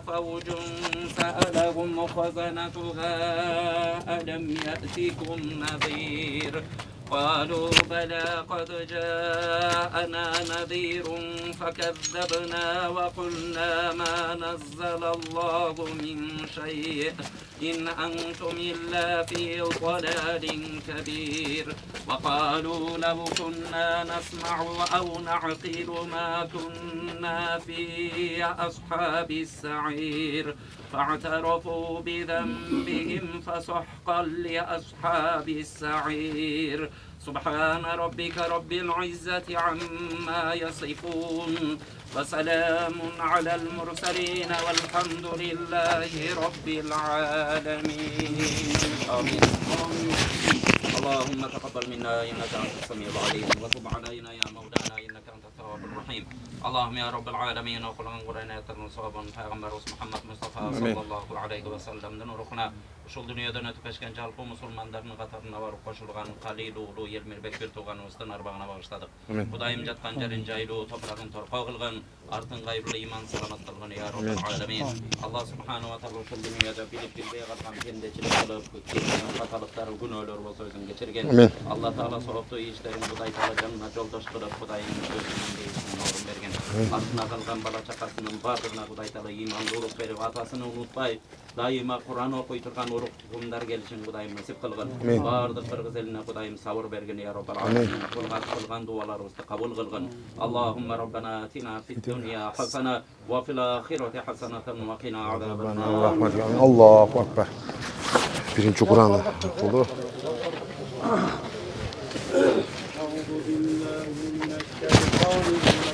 فوج سألهم خزنتها ألم يأتكم نذير قالوا بلى قد جاءنا نذير فكذبنا وقلنا ما نزل الله من شيء إن أنتم إلا في ضلال كبير وقالوا لو كنا نسمع أو نعقل ما كنا في أصحاب السعير فاعترفوا بذنبهم فسحقا لأصحاب السعير سبحان ربك رب العزة عما يصفون وسلام على المرسلين والحمد لله رب العالمين آمين. اللهم تقبل منا إنك أنت السميع العليم وتب علينا يا مولانا إنك أنت التواب الرحيم. اللهم يا رب العالمين وقل عن قرآنات المصابا پیغمبر محمد مصطفى صلى الله عليه وسلم نورخنا ушул дүйнөдөн өтүп кечкен жалпы мусулмандардын катарына барып кошулган калил уулу Элмирбек тууганыбыздын арбагына багыштадык. Кудайым жаткан жерин жайлуу, топурагын торпоо кылган, артын кайырлуу иман саламат кылган я раббал аламин. Аллах субханаху ва таала ушул дүйнөдө билип билбей калган пендечилик кылып, кеткен каталыктар, күнөөлөр болсо өзүн кечирген. Алла таала сооптуу иштерин Кудай таала жанына жолдош кылып, Кудайым өзүнүн орун берген. Артына калган бала чакасынын баардыгына Кудай таала имандуулук берип, атасын унутпай, дайыма Куран окуй турган урукчундар келишин Кудайым насип кылган. Бардык кыргыз элине Кудайым сабыр берген я раббал аламин. Кылган дуаларыбызды кабыл кылган. Аллахумма раббана атина фид дунья хасана ва фил ахирати хасанатан ва кина азабан нар. Аллаху акбар. Биринчи Куран окулду. أعوذ بالله من الشيطان الرجيم